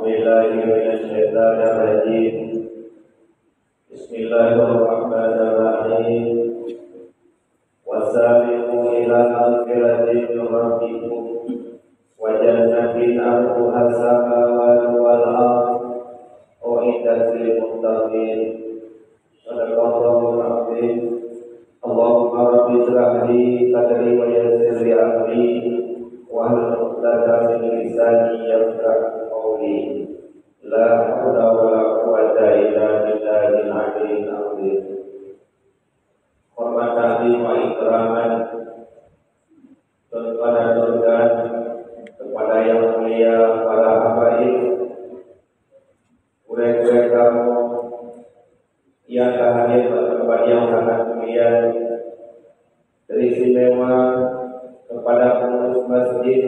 بالله من الشيطان الرجيم بسم الله الرحمن الرحيم وسارعوا إلى مغفرة من ربكم وجنة أرضها السماوات والأرض أعدت للمتقين صدق الله العظيم اللهم رب اشرح لي صدري ويسر لي أمري واحلل عقدة من لساني يفقهوا قولي لا حول ولا قوة إلا بالله العلي العظيم. Hormat ta'zim wa ikraman tuan dan tuan kepada yang mulia para habaib, murid-murid kamu yang hadir pada tempat yang sangat mulia, teristimewa kepada pengurus masjid,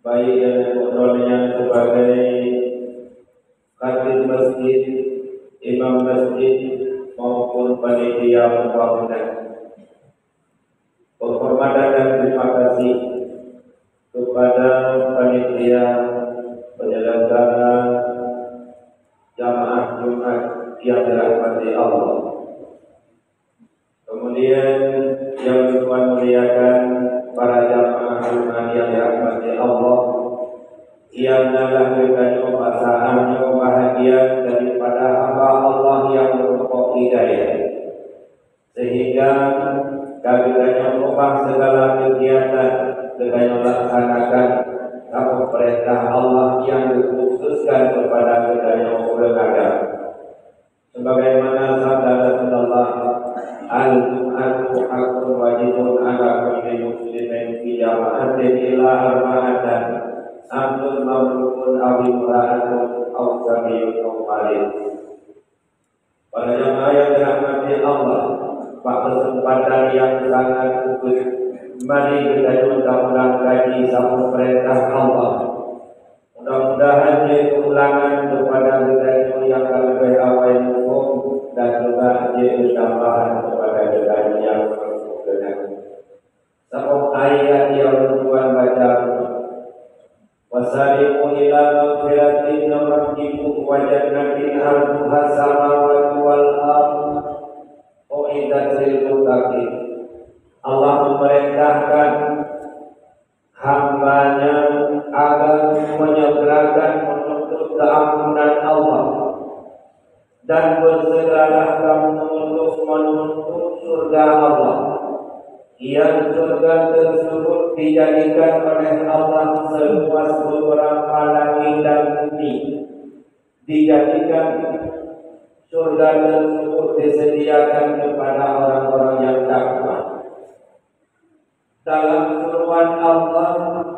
baik yang kontrolnya sebagai khatib masjid, imam masjid maupun panitia pembangunan. Penghormatan dan terima kasih kepada panitia penyelenggara jamaah Jumat yang dirahmati Allah. Kemudian yang Tuhan muliakan para jamaah Jumat yang dirahmati Allah, yang adalah dengan pasangan bahagia daripada hamba Allah yang berpokok hidayah, sehingga kami banyak mengubah segala kegiatan dengan melaksanakan apa perintah Allah yang dikhususkan kepada kedanya beragama. Sebagaimana sabda Rasulullah, al-Jum'atu haqqun wajibun ala kulli muslimin fi jama'atin ila arba'atan Abdul mamlukun awimra'atun awsamiyun awmalin. Pada jamaah yang dirahmati Allah, pada kesempatan yang sangat khusus, mari kita undang-undang kaji sama perintah Allah. Mudah-mudahan dia keulangan kepada kita yang lebih awal hukum dan juga dia tambahan kepada kita yang berkenan. Sama ayat yang Tuhan baca, wasari'u ila maghfiratin min rabbikum wa jannatin 'arduha as-samawati wal ardh u'iddat lil muttaqin. Allah memerintahkan hambanya agar menyegerakan menuntut keampunan Allah dan bersegeralah kamu untuk menuntut surga Allah, yang surga tersebut dijadikan oleh Allah seluas beberapa langit dan bumi. Dijadikan surga tersebut disediakan kepada orang-orang yang takwa. Dalam firman Allah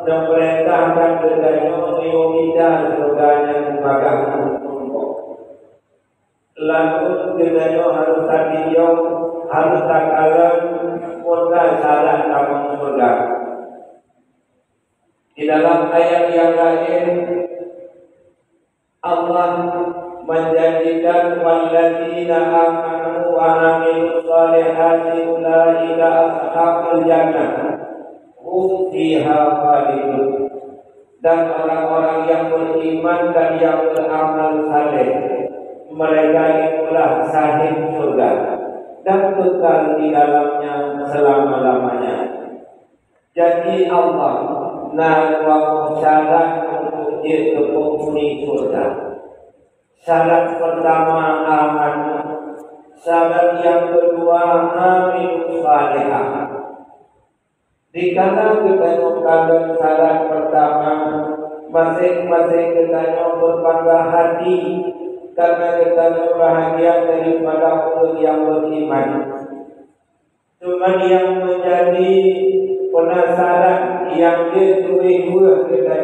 memerintahkan kepadanya menyuhida surganya kepada Allah. Lalu kepadanya harus tadiyo, harus takalan surga salah kamu surga. Di dalam ayat yang lain Allah menjanjikan walladzina amanu wa amilus solihati ulaika ashabul jannah hum fiha khalidun. Dan orang-orang yang beriman dan yang beramal saleh, mereka itulah sahib surga dan kekal di dalamnya selama-lamanya. Jadi Allah nawa syarat untuk dia penghuni surga. Syarat pertama aman, syarat yang kedua amin salihah. Dikala kita mengkaji syarat pertama, masing-masing kita berbangga hati karena kita bahagia daripada orang yang beriman. Cuma yang menjadi penasaran yang dia tujuh kita,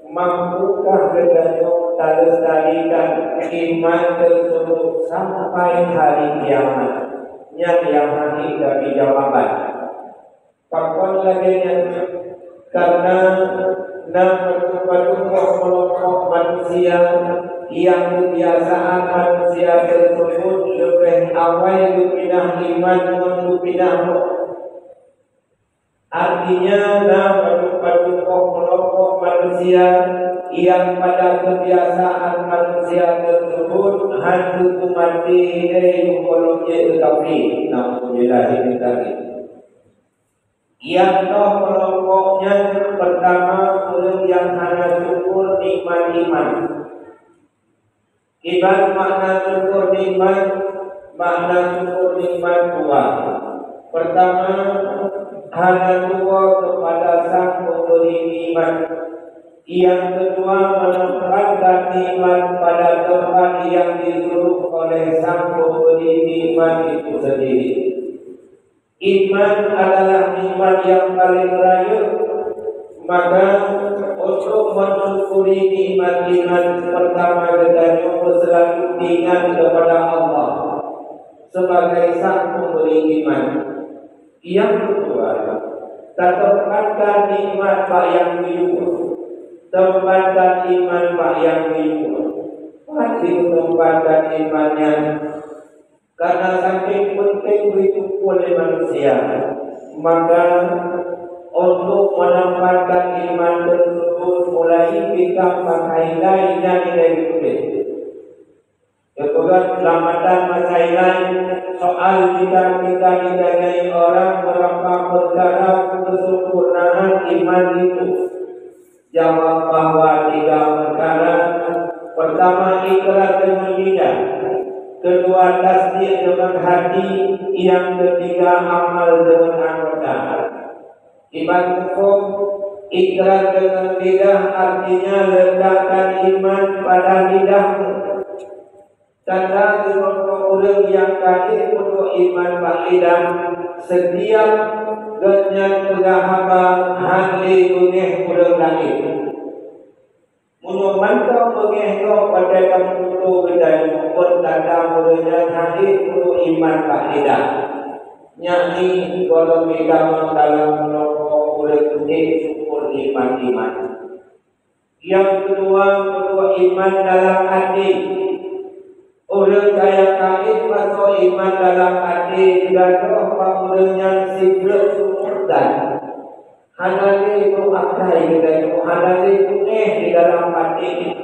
mampukah kita melestarikan iman tersebut sampai hari kiamat? Yang hakika jawaban. Kapan lagi karena kelompok manusia yang kebiasaan manusia tersebut lebih awal dipindah iman menupindah. Artinya kelompok manusia yang pada kebiasaan manusia tersebut hantu mati dari kolomnya tetapi nampaklah ini tadi. Yang kelompoknya pertama orang yang hanya syukur nikmat iman. Ibarat makna syukur nikmat, makna syukur nikmat dua. Pertama, hanya dua kepada sang pemberi nikmat. Yang kedua, menempatkan nikmat pada tempat yang disuruh oleh sang pemberi nikmat itu sendiri. Iman adalah nikmat yang paling raya, maka untuk mensyukuri nikmat iman pertama kita selalu ingat kepada Allah sebagai sang pemberi iman. Yang kedua, tempatkan nikmat Pak yang biru, tempatkan iman Pak yang biru, pasti tempatkan imannya. Karena saking penting itu oleh manusia, maka untuk menempatkan iman tersebut mulai kita pakai lainnya nilai tulis. Kemudian selamatan masai lain soal kita didanai orang berapa perkara kesempurnaan iman itu. Jawab bahwa 3 perkara. Pertama, ikrar dengan lidah. Kedua, tasdik dengan hati. Yang ketiga, amal dengan anggota. Iman hukum, ikrar dengan lidah artinya letakkan iman pada lidahmu. Tanda orang yang kafir untuk iman pada lidah. Setiap genyan kegahaba hati mengeh orang lain. Menumantau mengehno pada kamu itu bedanya pun tanda mulanya hadir untuk iman faedah. Nyanyi kalau kita dalam menokok oleh kuning syukur iman. Yang kedua, iman dalam hati. Orang kaya kait masuk iman dalam hati gaduh pamulanya sibuk dan hadari itu akai dan hadari itu di dalam hati.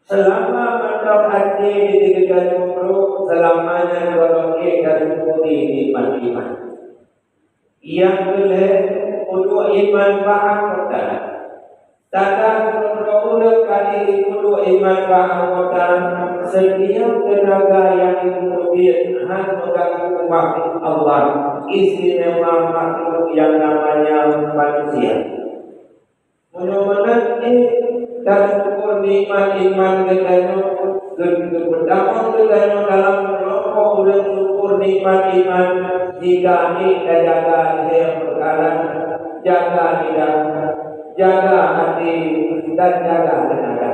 Selama mantap hati di dalam perut, selamanya beroleh dan puri iman. Yang kedua, untuk iman ba'akotan. Tata orang kali itu iman ba'akotan. Setiap tenaga yang diperlukan mengganggu makhluk Allah, istimewa makhluk yang namanya manusia. Mudah-mudahan dan syukur nikmat iman kita pertama kita dalam kelompok dan syukur nikmat iman jika kita jaga yang perkara, jaga lidah, jaga hati dan jaga tenaga.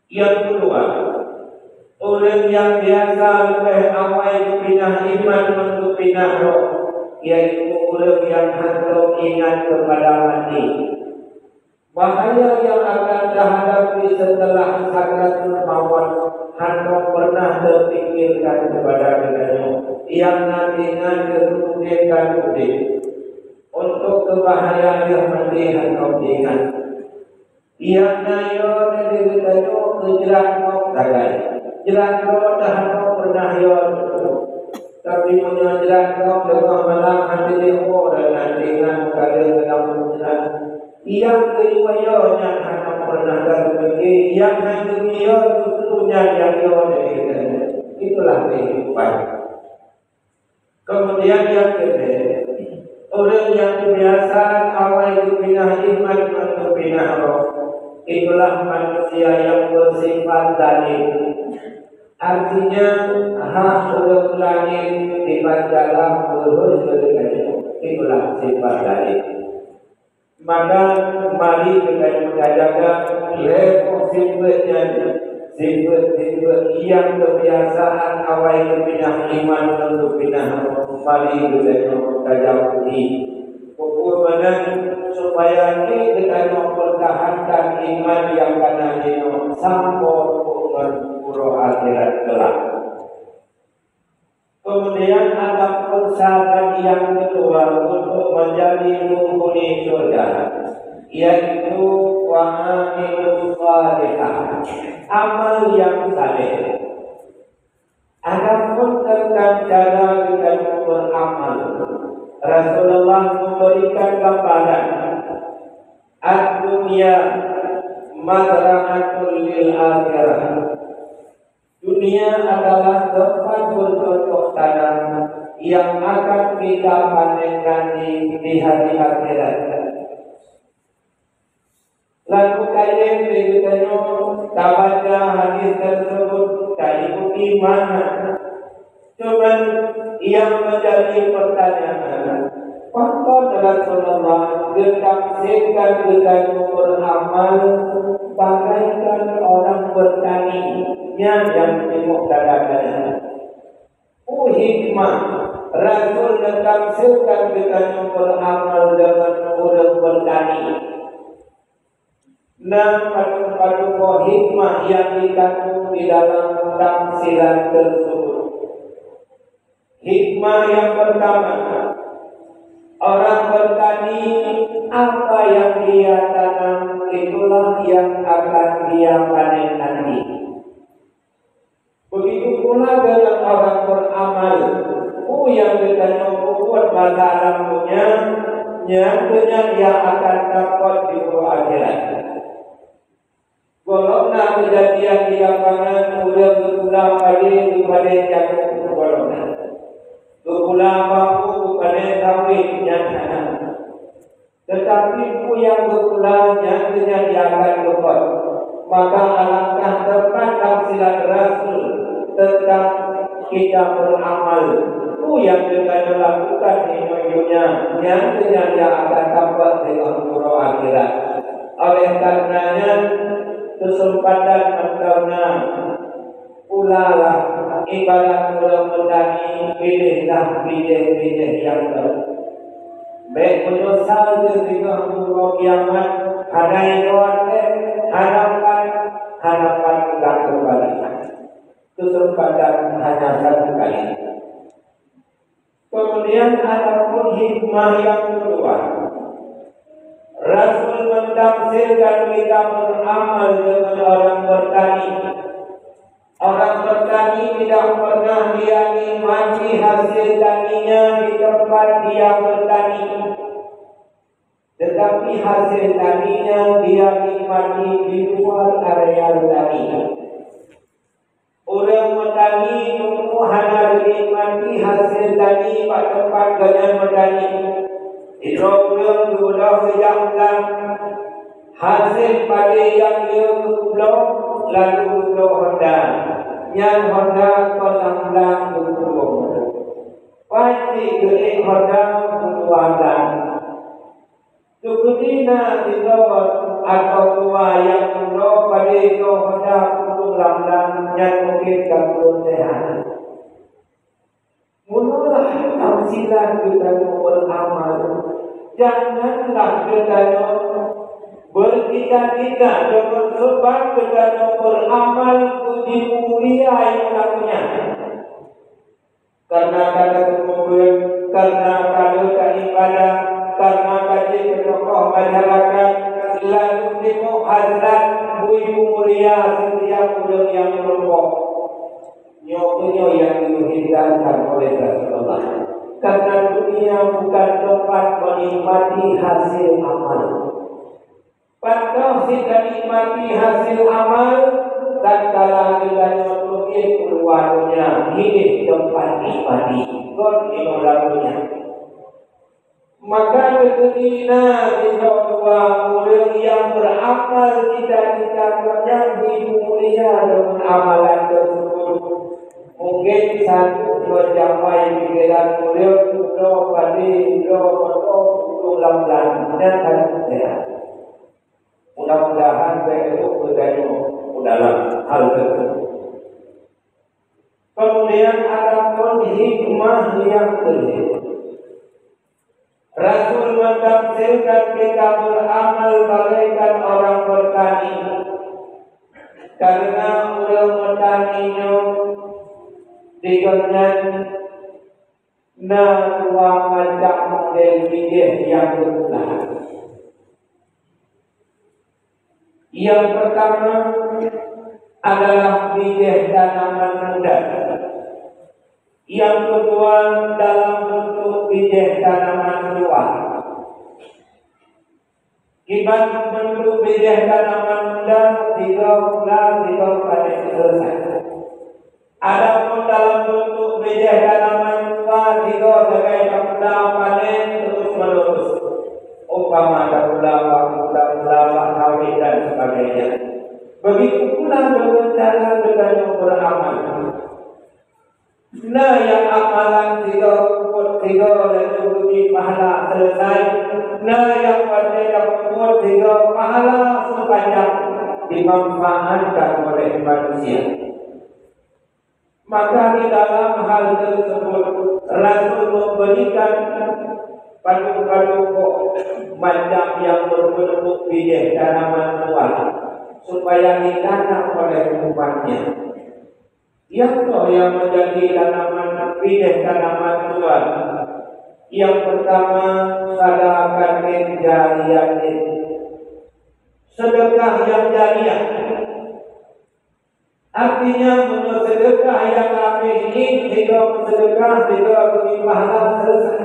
Yang kedua, orang yang biasa lebih awal pindah iman untuk pindah roh, yaitu orang yang hendak ingat kepada mati. Bahaya yang akan dihadapi setelah sakratul maut hendak pernah terpikirkan kepada dirinya, yang nantinya kerugian untuk kebahayaan yang mati hendak diingat. Yang nayo dari dirinya kejerat kau tagai, jerat kau dah hendak pernah yo, tapi menjerat kau dengan malam hati dia dan nantinya kalian dalam menjerat. Yang keiwayonya akan pernah terjadi, yang hanya tentunya yang dari itulah kehidupan. Kemudian yang kedua, orang yang kebiasaan awal pindah iman untuk pindah roh, itulah manusia yang bersifat zalim. Artinya hak orang lain sifat dalam berhubungan, itulah sifat zalim. Maka mari kita menjaga level sifat yang kebiasaan awal pindah iman untuk pindah. Mari kita menjaga ukur mana supaya kita mempertahankan iman yang kanannya sampai pura akhirat kelak. Kemudian ada persyarat yang kedua untuk menjadi penghuni surga, yaitu wa amal yang saleh. Adapun tentang cara kita beramal, Rasulullah memberikan gambaran ad-dunya mazra'atul lil akhirah. Dunia adalah tempat bercocok tanam yang akan kita panen nanti di hari akhirat. Lalu kalian bertanya, tabaca hadis tersebut tak ikuti mana? Cuman yang menjadi pertanyaan, Pakar Rasulullah ditafsirkan dengan beramal bagaikan orang bertani yang tengok kadang-kadang. Hikmah Rasul ditafsirkan dengan beramal dengan orang bertani. Dan padu-padu hikmah yang dikandung di dalam tafsiran tersebut. Hikmah yang pertama, orang bertani, apa yang dia tanam itulah yang akan dia panen nanti. Begitu pula dengan orang beramal, yang ditanya buat bahasa Arabnya, nyatanya dia akan dapat di akhirat. Kalau nak kejadian di lapangan, udah berpulang pagi di balik jatuh golongan. Berpulang waktu pada kawin nyata. Tetapi yang berpulang nyatanya dia akan dapat. Maka alangkah tepat tafsiran Rasul tentang kita beramal. Yang kita lakukan di dunia nyatanya dia akan dapat dengan akhirat. Oleh karenanya kesempatan menterna ulalah ibarat orang bertani, pilihlah bidih-bidih yang baik. Baik menyesal ketika Allah kiamat, hadai keluarga, harapan tidak kembali. Kesempatan hanya satu kali. Kemudian ada pun hikmah yang kedua. Rasul mentafsirkan kita beramal dengan orang bertani. Orang bertani tidak pernah dia nikmati hasil taninya di tempat dia bertani. Tetapi hasil taninya dia nikmati di luar area tani. Orang bertani itu hanya dinikmati hasil tani pada tempat dengan bertani. Hidrogen gula sejak bulan hasil pada yang dia gula lalu gula Honda yang Honda pelan-pelan gula pasti ke Honda buatan sukudina tidak atau tua yang gula pada gula Honda pelan-pelan yang mungkin gula sehat. Mulalah tafsiran kita beramal. Janganlah kita bercita-cita dengan sebab kita beramal puji mulia yang lakunya. Karena kata kemudian, karena kalau ibadah, karena kaji tokoh masyarakat, lalu tengok hazrat puji mulia setiap orang yang berbohong. Nyonya yang dihindarkan oleh Rasulullah. Karena dunia bukan tempat menikmati hasil amal. Pada kita nikmati hasil amal, dan kalau kita nyokongin keluarnya, ini tempat nikmati. God lagunya. Maka ketika kita dua orang yang beramal kita menjadi mulia dengan amalan tersebut. Mungkin satu mencapai pikiran mulia untuk lamban dan sehat. Mudah-mudahan saya itu bergabung dalam hal tersebut. Kemudian ada pun hikmah yang kedua. Rasul mentafsirkan kita beramal bagaikan orang bertani. Karena orang bertaninya dengan dua macam model bidih yang berbeda. Yang pertama adalah biji tanaman muda. Yang kedua dalam bentuk biji tanaman tua. Kibat bentuk biji tanaman muda 3 bulan 3 kali selesai. Adapun dalam bentuk biji tanaman tua 3 sebagai bulan panen terus menerus. Umpama ada bulan kawin dan sebagainya. Begitu pula dengan cara beramal. Nah, yang amalan 3 dan menguji pahala selesai. Nah, yang pada dapat 3 pahala sepanjang dimanfaatkan oleh manusia. Maka di dalam hal tersebut Rasul memberikan padu-padu macam yang berbentuk biji tanaman tua supaya ditanam oleh umatnya. Yang menjadi tanaman biji tanaman tua. Yang pertama sadaqatin jariyatin, sedekah yang jariah. Artinya menurut sedekah yang kami ini tidak sedekah tidak beri pahala selesai.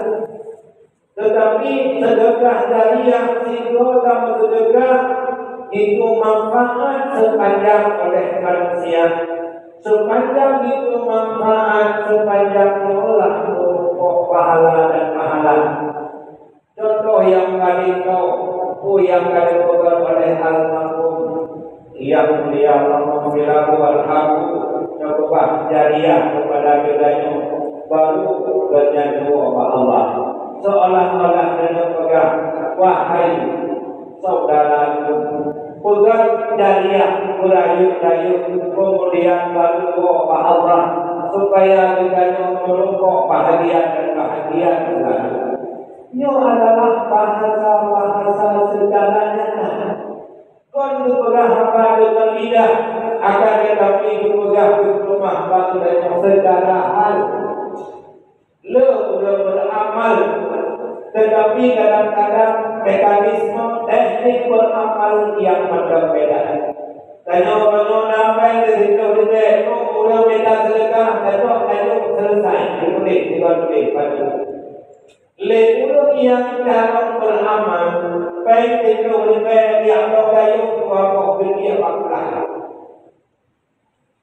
Tetapi sedekah jariah tidak dalam sedekah itu manfaat sepanjang oleh manusia. Sepanjang itu manfaat sepanjang menolak pahala dan pahala. Contoh yang paling tahu yang kali pegang oleh almarhum yang mulia Alhamdulillah walhamu nyokobah jariah kepada bedanya baru berjanji sama Allah seolah-olah dia pegang wahai saudaraku pegang jariah berayun-ayun kemudian baru sama Allah supaya bedanya menumpuk bahagia dan bahagia selalu. Ini adalah bahasa-bahasa segalanya. Kon dipegang apa dengan lidah akan tetapi dipegang di rumah batu dan secara hal le sudah beramal tetapi kadang-kadang mekanisme teknik beramal yang berbeda. Tanya-tanya nampai dari situ dia udah beda sedekah tanya selesai ditulis baju le udah yang dalam beramal baik itu lebih yang kayu atau beli apa.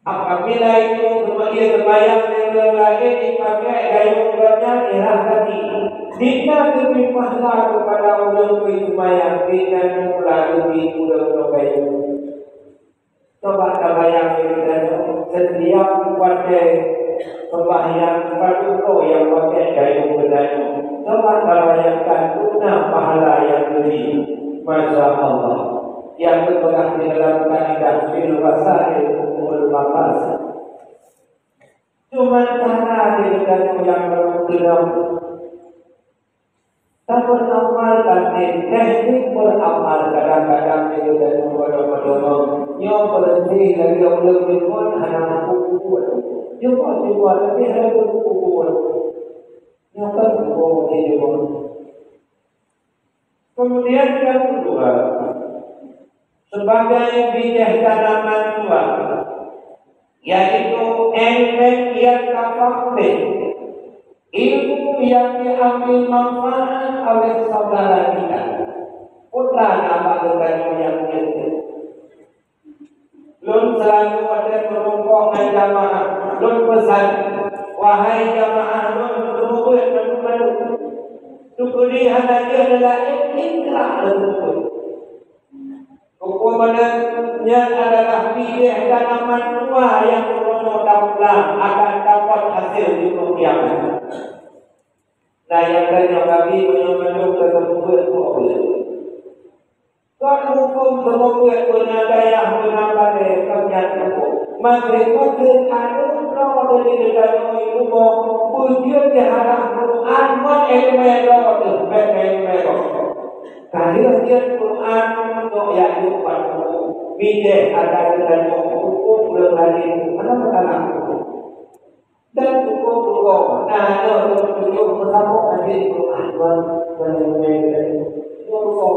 Apabila itu kemudian terbayang yang lain dipakai kayu banyak irah tadi. Jika diberi pahala kepada orang itu bayang dengan melalui udah kayu. Coba terbayang dengan setiap pada sembahyang paduka yang pakai kayu berdayu. Coba terbayangkan guna pahala yang beri. Masya Allah. Yang terpegang di dalam kaidah fil wasail umul maqasid. Cuma cara dengan yang berkira tak beramal dan teknik beramal kadang-kadang itu dan bodoh-bodoh. Yang berhenti lagi belum pun hanya buku. Coba lebih dari buku. Yang kedua hidup. Kemudian yang kedua sebagai biji tanaman tua yaitu ilmu yang terpakai, ilmu yang diambil manfaat oleh saudara kita, putra nama dengan yang itu. Lun selalu ada perempuan jamaah, lun pesan, wahai jamaah, lun berumur dan tukulihan aja adalah ikhlas tersebut. Hukumannya adalah biji tanaman tua yang mudah-mudahan akan dapat hasil di kiamat. Nah, yang lain kami menyebut tersebut boleh. Kalau hukum tersebut punya daya menambah kenyataannya, mereka terkadang kalau dari dalam itu pujian diharap Quran ilmu mereka. Kalian Quran untuk yang dibuatmu, biji ada dalam hukum berlari mana mana dan hukum hukum. Nah, itu tujuh bersama hadis Quran dan hukum.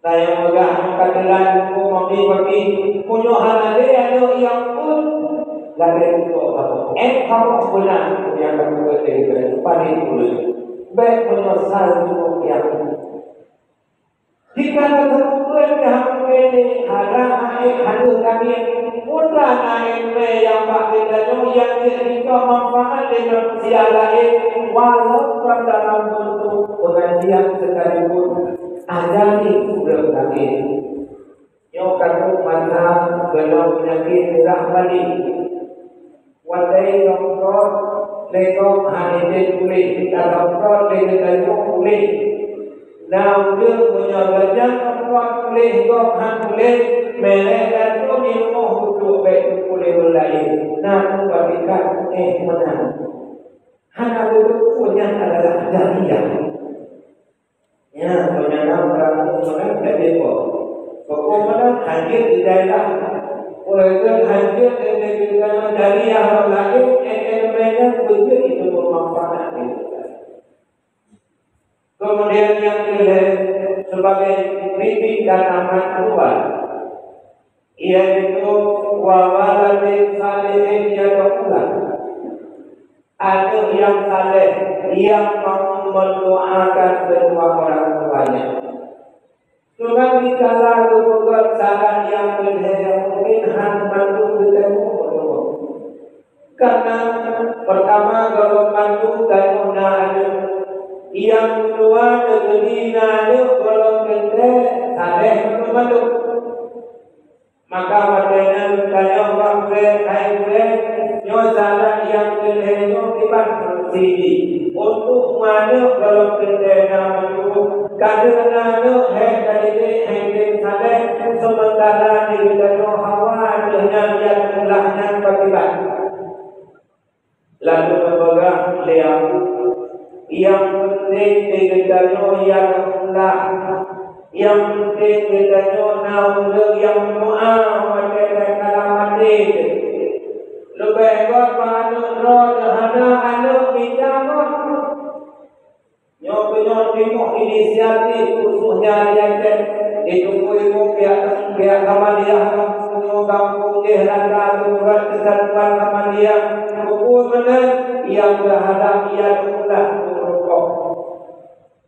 Saya megah kadilan ku mami punya halale ada yang pun lagi untuk apa? Kamu sebenarnya yang kamu katakan paling dulu. Baik menyesal untuk yang jika tersebut yang ini ada kami mudah naik yang pakai dan yang jika manfaat dengan sia lain walaupun dalam bentuk pengajian sekalipun ada itu belum lagi. Yang kata mantap kalau penyakit tidak balik. Wadai doktor lekong hanite boleh doktor lekong boleh. Now dia punya gajah doktor boleh dokhan boleh. Mereka tu di rumah duduk baik boleh berlain. Nak bagikan menang. Hanya itu punya adalah jariah. Ya, penyandang berlaku menang jadi apa? Pokok menang hadir di daerah. Orang hadir di daerah dari yang lain, mereka betul itu bermanfaat. Kemudian yang kedua sebagai bibi dan anak keluar, yaitu wawaladin salihin yadullah. Ada yang saleh yang mau mendoakan kedua orang tuanya. Cuma dikala berbuat salah yang berbeda mungkin mantu bertemu. Karena pertama kalau mantu dan ada, yang kedua terjadi ada kalau kita saleh mantu. Maka padanya tanya orang berkait nyo salah yang kelihatan tiba sini untuk mana kalau kelihatan itu kadang-kadang dari hendak salah sementara di dalam hawa dengan yang mulanya berkibat lalu berbagai liang yang penting di dalam yang mulah yang penting di dalam naudul yang mu'ah pada kalamati lebih pada roh hana anak bidang nyoba tengok inisiatif khususnya yang itu pihak Kamaliyah kampung Kehranda Turat Kesatuan Kamaliyah hukum mana yang berhadap ia mudah merokok.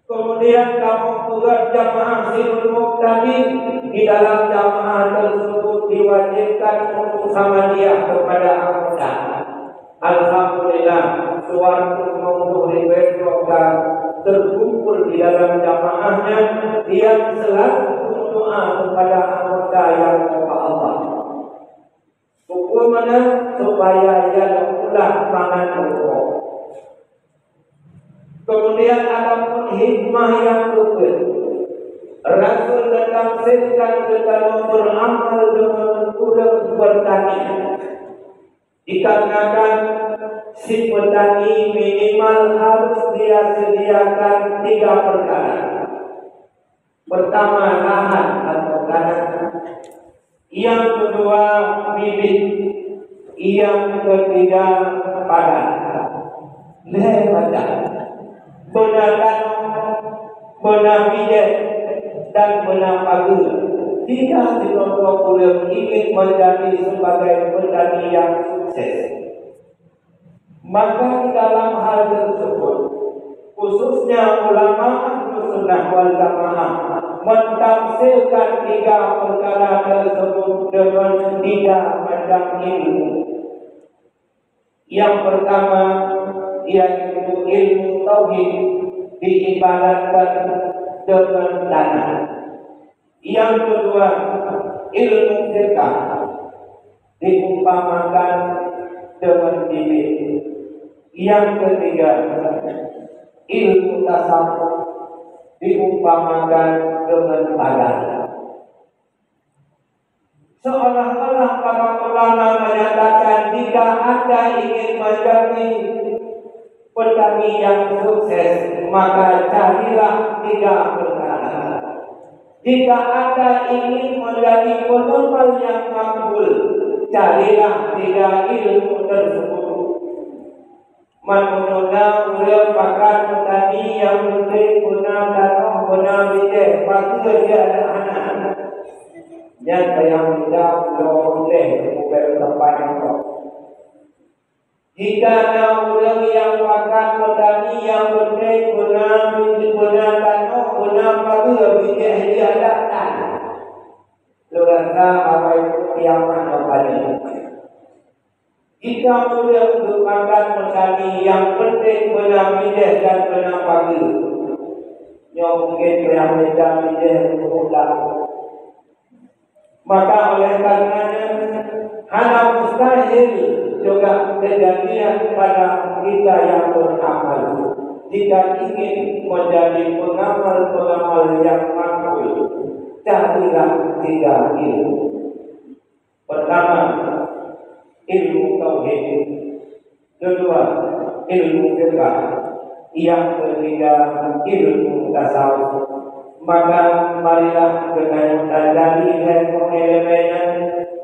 Kemudian kamu juga jamaah Sirul Muqtadi di dalam jamaah tersebut diwajibkan untuk sama dia kepada anggota. Alhamdulillah, suatu maudu riwayatkan terkumpul di dalam jamaahnya yang selalu berdoa kepada anggota yang kepada Allah. Hukum mana supaya ia mudah pangan rokok. Kemudian ada hikmah yang betul. Rasul datang sekali dalam beramal dengan ulang bertani. Dikarenakan si petani minimal harus dia sediakan 3 perkara. Pertama lahan atau tanah. Yang kedua bibit. Yang ketiga padan. Lebat. Benar bijak dan benar bagus. Tidak sekelompok orang ingin menjadi sebagai petani yang sukses. Maka di dalam hal tersebut, khususnya ulama Ahlussunnah wal Jamaah mentafsirkan 3 perkara tersebut dengan 3 macam ilmu. Yang pertama yaitu ilmu tauhid diibaratkan dengan tanah. Yang kedua ilmu fiqh diumpamakan dengan bibit. Yang ketiga ilmu tasawuf diumpamakan dengan padan. Seolah-olah para ulama menyatakan jika Anda ingin menjadi petani yang sukses, maka carilah 3 perkara. Jika Anda ingin menjadi penumpang yang makbul, carilah 3 ilmu tersebut. Manusia ulah pakai petani yang penting guna tanah pernah bijak, pasti dia ada anak-anak. Yang saya muda, belum boleh bukan tempat yang kau. Jika ada orang yang makan petani yang penting benar tanah, benar pagi bijak dia datang. Lu rasa apa itu kiamat kembali? Jika muda untuk makan petani yang penting benar bijak dan benar pagi. Yang mungkin yang bijak mudah. Maka oleh karenanya hal mustahil juga kejadian pada kita yang beramal. Jika ingin menjadi pengamal yang makbul, carilah 3 ilmu. Pertama, ilmu tauhid. Kedua, ilmu fikih. Yang ketiga, ilmu tasawuf. Maka marilah dengan mempelajari elemen-elemennya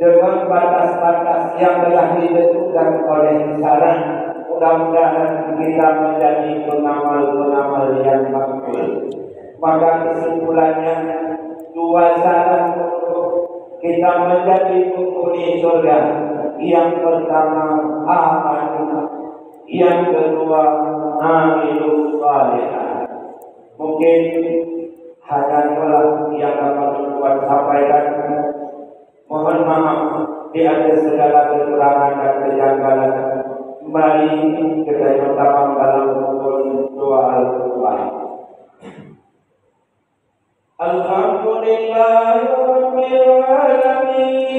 dengan batas-batas yang telah ditentukan oleh syariat. Mudah-mudahan kita menjadi pengamal yang makbul. Maka kesimpulannya 2 syarat untuk kita menjadi penghuni surga. Yang pertama, aman. Yang kedua, amilus salihah. Mungkin hanya itulah yang dapat membuat sampaikan. Mohon maaf di atas segala kekurangan dan kejanggalan. Mari kita bersama dalam rukun doa Al-Quran. Alhamdulillahirabbil alamin.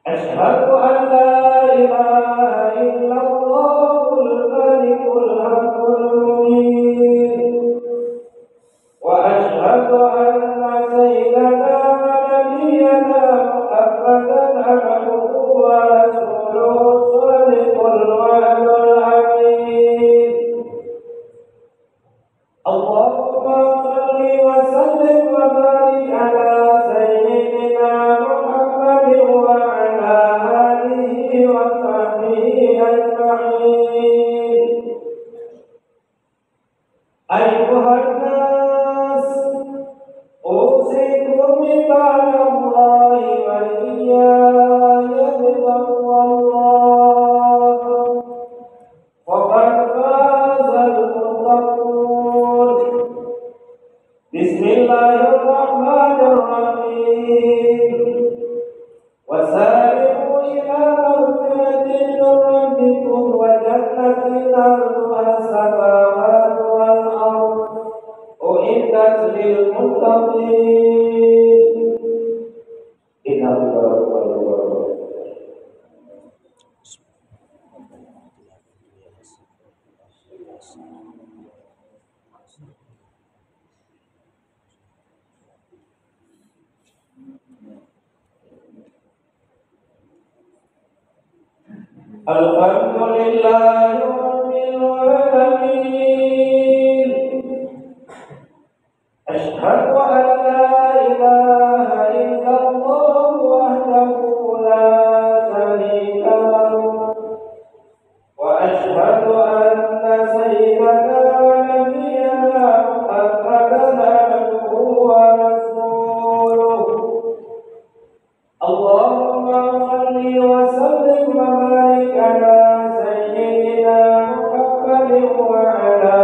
Asyhadu an la ilaha illallahul malikul haqqul mubin. Wa asyhadu anna sayyidana wa nabiyyana Muhammadan abduhu wa rasuluhu shadiqul wa'dul amin. Allahumma shalli wa sallim wa barik ala sayyidina Muhammadin wa ala alihi wa sahbihi ajma'in. Ayuhan nas, usikum ibadallahi wa iyaya bittaqwallah. Faqad fazal muttaqun. Bismillahirrahmanirrahim. Wasari'u ila maghfiratin min rabbikum wa jannatin 'arduha as-samawati wal ardh u'iddat lil muttaqin. Alhamdulillahi rabbil alamin. Asyhadu an la ilaha illallah wahdahu la syarika lahu wa asyhadu anna sayyidana wa nabiyyana Muhammadan abduhu wa rasuluhu. Allahumma shalli wa sallim wa barik ala sayyidina Muhammadin wa ala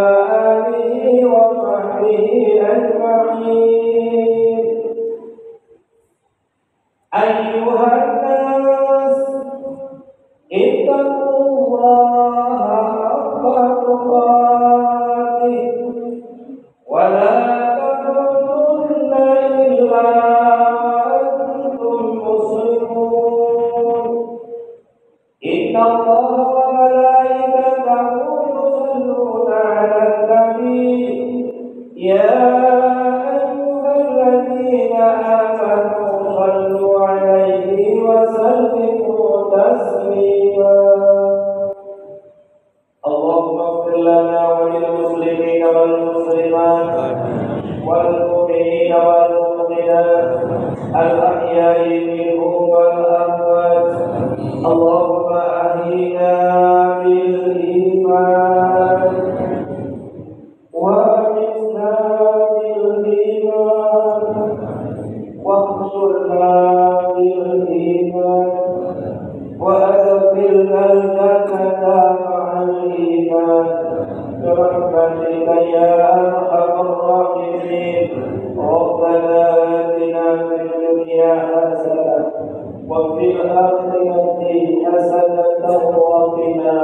alihi wa sahbihi ajma'in. Ayyuhan nas, ittaqullaha haqqa tuqatih wa la tamutunna illa Allah wa malaikatahu yusalluna 'alan nabi ya ayyuhalladzina amanu sallu 'alaihi wa sallimu taslima. Allahumma ighfir lana wa lil muslimina wal muslimat wal mu'minina wal mu'minat al ahya'i minhum wal amwat. Allahumma ahyina bil iman وأدخلنا الجنة مع الإيمان برحمتك يا أرحم الراحمين. ربنا آتنا في الدنيا حسنة وفي الآخرة حسنة وقنا